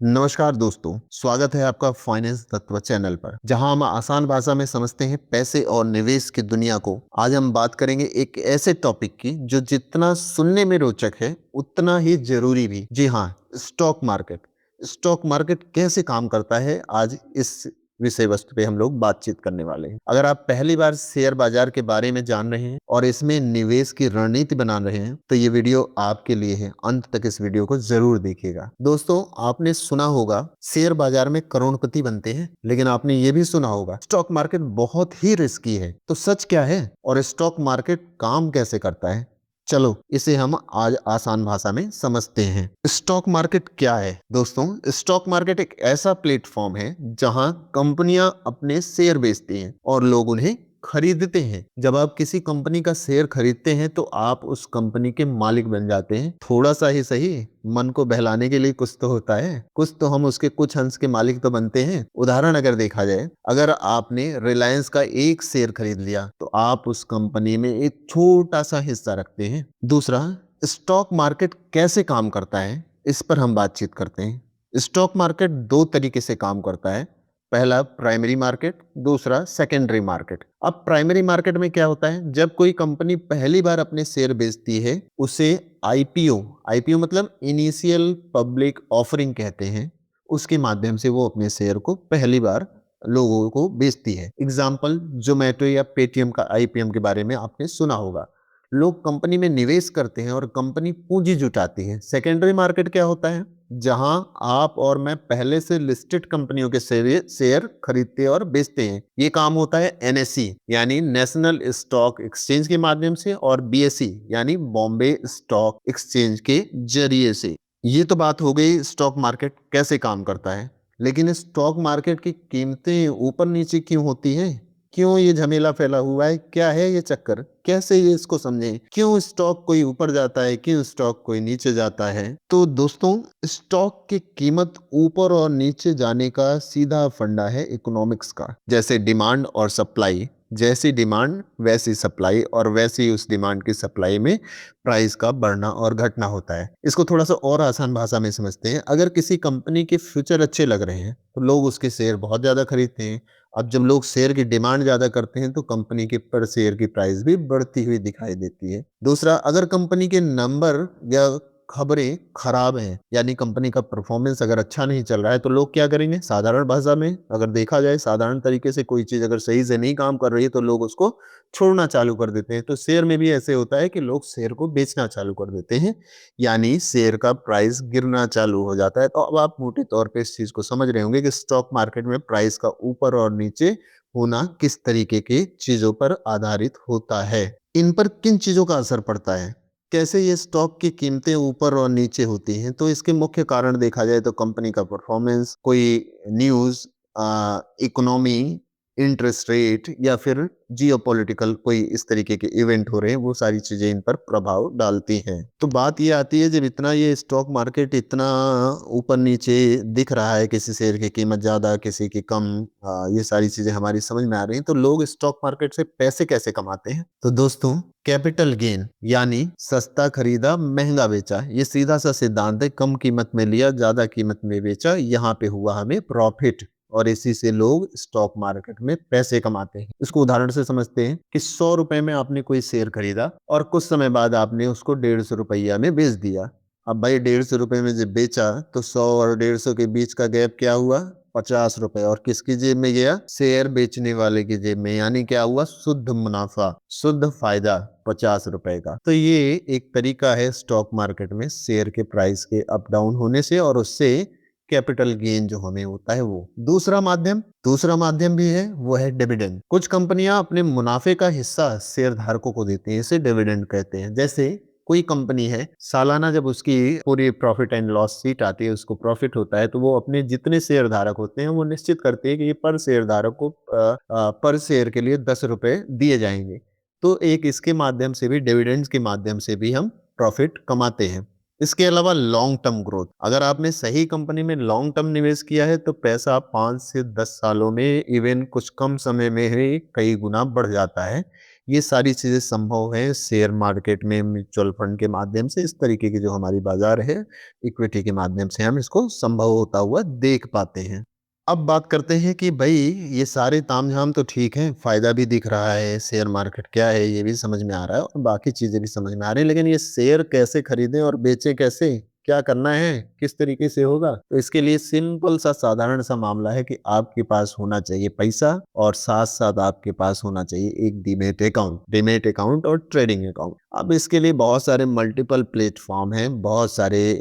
नमस्कार दोस्तों, स्वागत है आपका फाइनेंस तत्व चैनल पर, जहां हम आसान भाषा में समझते हैं पैसे और निवेश की दुनिया को। आज हम बात करेंगे एक ऐसे टॉपिक की जो जितना सुनने में रोचक है, उतना ही जरूरी भी। जी हाँ, स्टॉक मार्केट। स्टॉक मार्केट कैसे काम करता है, आज इस विषय वस्तु पे हम लोग बातचीत करने वाले हैं। अगर आप पहली बार शेयर बाजार के बारे में जान रहे हैं और इसमें निवेश की रणनीति बना रहे हैं, तो ये वीडियो आपके लिए है। अंत तक इस वीडियो को जरूर देखिएगा। दोस्तों, आपने सुना होगा शेयर बाजार में करोड़पति बनते हैं, लेकिन आपने ये भी सुना होगा स्टॉक मार्केट बहुत ही रिस्की है। तो सच क्या है और स्टॉक मार्केट काम कैसे करता है, चलो इसे हम आज आसान भाषा में समझते हैं। स्टॉक मार्केट क्या है दोस्तों? स्टॉक मार्केट एक ऐसा प्लेटफॉर्म है जहां कंपनियां अपने शेयर बेचती हैं और लोग उन्हें खरीदते हैं। जब आप किसी कंपनी का शेयर खरीदते हैं तो आप उस कंपनी के मालिक बन जाते हैं। थोड़ा सा ही सही, मन को बहलाने के लिए कुछ तो होता है, कुछ तो हम उसके कुछ अंश के मालिक तो बनते हैं। उदाहरण अगर देखा जाए, अगर आपने रिलायंस का एक शेयर खरीद लिया तो आप उस कंपनी में एक छोटा सा हिस्सा रखते हैं। दूसरा, स्टॉक मार्केट कैसे काम करता है, इस पर हम बातचीत करते हैं। स्टॉक मार्केट दो तरीके से काम करता है। पहला प्राइमरी मार्केट, दूसरा सेकेंडरी मार्केट। अब प्राइमरी मार्केट में क्या होता है, जब कोई कंपनी पहली बार अपने शेयर बेचती है उसे आईपीओ, आईपीओ मतलब इनिशियल पब्लिक ऑफरिंग कहते हैं, उसके माध्यम से वो अपने शेयर को पहली बार लोगों को बेचती है। एग्जाम्पल, जोमेटो या पेटीएम का आईपीएम के बारे में आपने सुना होगा। लोग कंपनी में निवेश करते हैं और कंपनी पूंजी जुटाती है। सेकेंडरी मार्केट क्या होता है, जहां आप और मैं पहले से लिस्टेड कंपनियों के शेयर खरीदते और बेचते हैं। ये काम होता है एनएसई यानी नेशनल स्टॉक एक्सचेंज के माध्यम से और बीएसई यानी बॉम्बे स्टॉक एक्सचेंज के जरिए से। ये तो बात हो गई स्टॉक मार्केट कैसे काम करता है। लेकिन स्टॉक मार्केट की कीमतें ऊपर नीचे क्यों होती हैं? क्यों ये झमेला फैला हुआ है? क्या है ये चक्कर? कैसे ये इसको समझें? क्यों स्टॉक कोई ऊपर जाता है, क्यों स्टॉक कोई नीचे जाता है? तो दोस्तों, स्टॉक की कीमत ऊपर और नीचे जाने का सीधा फंडा है इकोनॉमिक्स का। जैसे डिमांड और सप्लाई, जैसी डिमांड वैसी सप्लाई और वैसी उस डिमांड की सप्लाई में प्राइस का बढ़ना और घटना होता है। इसको थोड़ा सा और आसान भाषा में समझते हैं। अगर किसी कंपनी के फ्यूचर अच्छे लग रहे हैं तो लोग उसके शेयर बहुत ज्यादा खरीदते हैं। अब जब लोग शेयर की डिमांड ज्यादा करते हैं तो कंपनी के पर शेयर की प्राइस भी बढ़ती हुई दिखाई देती है। दूसरा, अगर कंपनी के नंबर या खबरें खराब हैं, यानी कंपनी का परफॉर्मेंस अगर अच्छा नहीं चल रहा है, तो लोग क्या करेंगे? साधारण भाषा में अगर देखा जाए, साधारण तरीके से कोई चीज अगर सही से नहीं काम कर रही है तो लोग उसको छोड़ना चालू कर देते हैं। तो शेयर में भी ऐसे होता है कि लोग शेयर को बेचना चालू कर देते हैं, यानी शेयर का प्राइस गिरना चालू हो जाता है। तो अब आप मोटे तौर पे इस चीज को समझ रहे होंगे कि स्टॉक मार्केट में प्राइस का ऊपर और नीचे होना किस तरीके की चीजों पर आधारित होता है। इन पर किन चीजों का असर पड़ता है, कैसे ये स्टॉक की कीमतें ऊपर और नीचे होती हैं? तो इसके मुख्य कारण देखा जाए तो कंपनी का परफॉर्मेंस, कोई न्यूज, इकोनॉमी, इंटरेस्ट रेट या फिर जियोपॉलिटिकल कोई इस तरीके के इवेंट हो रहे हैं, वो सारी चीजें इन पर प्रभाव डालती हैं। तो बात ये आती है, जब इतना ये स्टॉक मार्केट इतना ऊपर नीचे दिख रहा है, किसी शेयर की कीमत ज्यादा किसी की कम, ये सारी चीजें हमारी समझ में आ रही हैं, तो लोग स्टॉक मार्केट से पैसे कैसे कमाते हैं? तो दोस्तों, कैपिटल गेन यानी सस्ता खरीदा महंगा बेचा, ये सीधा सा सिद्धांत है। कम कीमत में लिया, ज्यादा कीमत में बेचा, यहाँ पे हुआ हमें प्रॉफिट और इसी से लोग स्टॉक मार्केट में पैसे कमाते हैं। इसको उदाहरण से समझते हैं कि 100 रुपए में आपने कोई शेयर खरीदा और कुछ समय बाद आपने उसको 150 रुपया में बेच दिया। अब भाई 150 रुपए में जब बेचा तो 100 और 150 के बीच का गैप क्या हुआ? 50 रुपए। और किसकी जेब में गया? शेयर बेचने वाले की जेब में। यानी क्या हुआ? शुद्ध मुनाफा, शुद्ध फायदा 50 रुपए का। तो ये एक तरीका है स्टॉक मार्केट में शेयर के प्राइस के अप डाउन होने से और उससे कैपिटल गेन जो हमें होता है वो। दूसरा माध्यम भी है, वो है डिविडेंड। कुछ कंपनियां अपने मुनाफे का हिस्सा शेयर धारकों को देती हैं, इसे डिविडेंड कहते हैं। जैसे कोई कंपनी है, सालाना जब उसकी पूरी प्रॉफिट एंड लॉस शीट आती है, उसको प्रॉफिट होता है, तो वो अपने जितने शेयर धारक होते हैं वो निश्चित करते हैं कि ये पर शेयर धारक को पर शेयर के लिए 10 रुपए दिए जाएंगे। तो एक इसके माध्यम से भी, डिविडेंड्स के माध्यम से भी हम प्रॉफिट कमाते हैं। इसके अलावा लॉन्ग टर्म ग्रोथ, अगर आपने सही कंपनी में लॉन्ग टर्म निवेश किया है तो पैसा 5 से 10 सालों में, इवन कुछ कम समय में ही कई गुना बढ़ जाता है। ये सारी चीज़ें संभव है शेयर मार्केट में, म्यूचुअल फंड के माध्यम से, इस तरीके की जो हमारी बाज़ार है, इक्विटी के माध्यम से हम इसको संभव होता हुआ देख पाते हैं। अब बात करते हैं कि भई ये सारे तामझाम तो ठीक हैं, फ़ायदा भी दिख रहा है, शेयर मार्केट क्या है ये भी समझ में आ रहा है और बाकी चीज़ें भी समझ में आ रही हैं, लेकिन ये शेयर कैसे खरीदें और बेचें कैसे? क्या करना है? किस तरीके से होगा? तो इसके लिए सिंपल सा साधारण सा मामला है कि आपके पास होना चाहिए पैसा और साथ-साथ आपके पास होना चाहिए एक डीमैट अकाउंट और ट्रेडिंग अकाउंट। अब इसके लिए बहुत सारे मल्टीपल प्लेटफ़ॉर्म हैं, बहुत सारे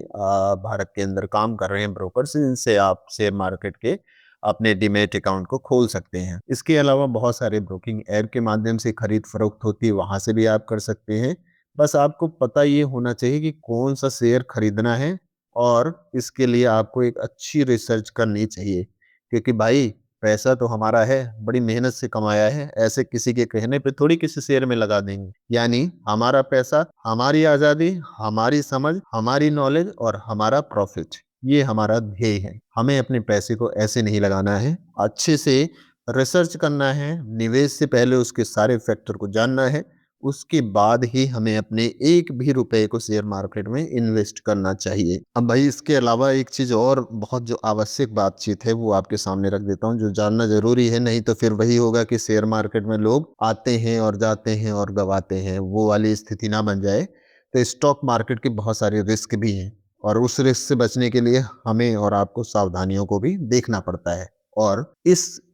भारत के अंदर काम कर रहे हैं ब्रोकर्स, जिनसे आप शेयर मार्केट के अपने डीमैट अकाउंट को खोल सकते हैं। इसके अलावा बहुत सारे ब्रोकिंग ऐप के माध्यम से खरीद-फरोख्त होती है, वहाँ से भी आप कर सकते हैं। बस आपको पता ये होना चाहिए कि कौन-सा शेयर खरीदना है और इसके लिए आपको एक अच्छी रिसर्च करनी चाहिए। क्योंकि भाई पैसा तो हमारा है, बड़ी मेहनत से कमाया है, ऐसे किसी के कहने पे थोड़ी किसी शेयर में लगा देंगे। यानी हमारा पैसा, हमारी आज़ादी, हमारी समझ, हमारी नॉलेज और हमारा प्रॉफ़िट, ये हमारा ध्येय है। हमें अपने पैसे को ऐसे नहीं लगाना है, अच्छे से रिसर्च करना है, निवेश से पहले उसके सारे फैक्टर को जानना है, उसके बाद ही हमें अपने एक भी रुपए को शेयर मार्केट में इन्वेस्ट करना चाहिए। अब भाई इसके अलावा एक चीज़ और बहुत जो आवश्यक बातचीत है वो आपके सामने रख देता हूँ, जो जानना ज़रूरी है, नहीं तो फिर वही होगा कि शेयर मार्केट में लोग आते हैं और जाते हैं और गँवाते हैं, वो वाली स्थिति ना बन जाए। तो स्टॉक मार्केट के बहुत सारे रिस्क भी हैं और उस रिस्क से बचने के लिए हमें और आपको सावधानियों को भी देखना पड़ता है और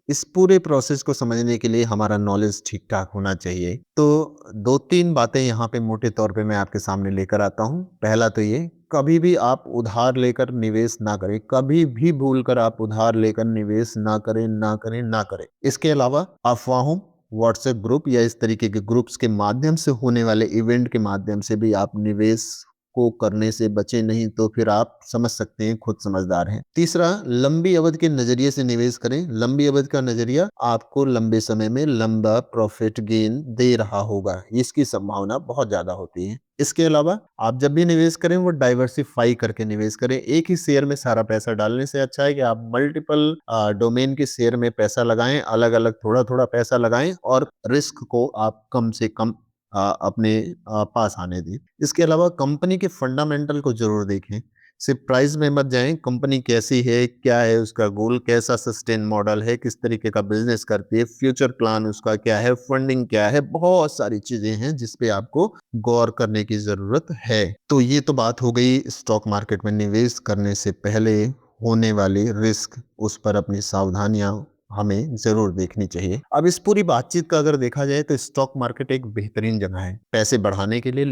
इस पूरे प्रोसेस को समझने के लिए हमारा नॉलेज ठीक-ठाक होना चाहिए। तो 2-3 बातें यहाँ पे मोटे तौर पे मैं आपके सामने लेकर आता हूँ। पहला तो ये, कभी भी आप उधार लेकर निवेश ना करें, कभी भी भूलकर आप उधार लेकर निवेश ना करें, ना करें, ना करें। इसके अलावा अफ़वाहों, व्हाट्सएप ग्रुप या इस तरीके के ग्रुप्स के माध्यम से होने वाले इवेंट के माध्यम से भी आप निवेश को करने से बचें, नहीं तो फिर आप समझ सकते हैं, खुद समझदार हैं। तीसरा, लंबी अवधि के नज़रिए से निवेश करें। लंबी अवधि का नज़रिया आपको लंबे समय में लंबा प्रॉफिट गेन दे रहा होगा, इसकी संभावना बहुत ज़्यादा होती है। इसके अलावा आप जब भी निवेश करें वो डाइवर्सिफ़ाई करके निवेश करें। एक ही शेयर में सारा पैसा डालने से अच्छा है कि आप मल्टीपल डोमेन के शेयर में पैसा लगाएँ, अलग-अलग थोड़ा-थोड़ा पैसा लगाएँ और रिस्क को आप कम से कम अपने पास आने दें। इसके अलावा कंपनी के फंडामेंटल को ज़रूर देखें। सिर्फ प्राइस में मत जाएँ, कंपनी कैसी है, क्या है उसका गोल, कैसा सस्टेन मॉडल है, किस तरीके का बिज़नेस करती है, फ्यूचर प्लान उसका क्या है, फंडिंग क्या है, बहुत सारी चीज़ें हैं जिस पे आपको गौर करने की ज़रूरत है। तो ये तो बात हो गई स्टॉक मार्केट में निवेश करने से पहले होने वाली रिस्क, उस पर अपनी सावधानियाँ हमें ज़रूर देखनी चाहिए। अब इस पूरी बातचीत का अगर देखा जाए तो स्टॉक मार्केट एक बेहतरीन जगह है पैसे बढ़ाने के लिए,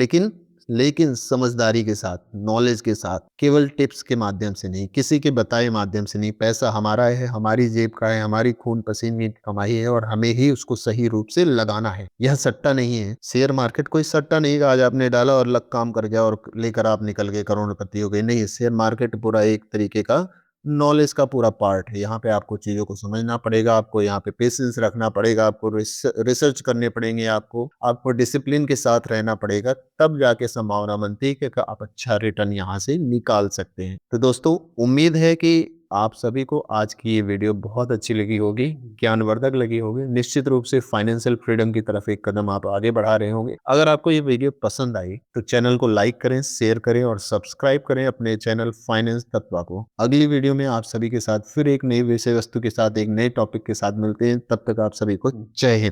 लेकिन समझदारी के साथ, नॉलेज के साथ, केवल टिप्स के माध्यम से नहीं, किसी के बताए माध्यम से नहीं। पैसा हमारा है, हमारी जेब का है, हमारी खून पसीने की कमाई है और हमें ही उसको सही रूप से लगाना है। यह सट्टा नहीं है। शेयर मार्केट कोई सट्टा नहीं कि आज आपने डाला और लक काम कर गया और लेकर आप निकल गए, करोड़पति हो गए। नहीं, शेयर मार्केट पूरा एक तरीके का नॉलेज का पूरा पार्ट है। यहाँ पे आपको चीज़ों को समझना पड़ेगा, आपको यहाँ पे पेशेंस रखना पड़ेगा, आपको रिसर्च करने पड़ेंगे, आपको डिसिप्लिन के साथ रहना पड़ेगा, तब जाके संभावना बनती है कि आप अच्छा रिटर्न यहाँ से निकाल सकते हैं। तो दोस्तों, उम्मीद है कि आप सभी को आज की ये वीडियो बहुत अच्छी लगी होगी, ज्ञानवर्धक लगी होगी। निश्चित रूप से फाइनेंशियल फ्रीडम की तरफ एक कदम आप आगे बढ़ा रहे होंगे। अगर आपको ये वीडियो पसंद आई तो चैनल को लाइक करें, शेयर करें और सब्सक्राइब करें अपने चैनल फाइनेंस तत्वा को। अगली वीडियो में आप सभी के साथ फिर एक नई विषय वस्तु के साथ, एक नए टॉपिक के साथ मिलते हैं। तब तक आप सभी को जय हिंद।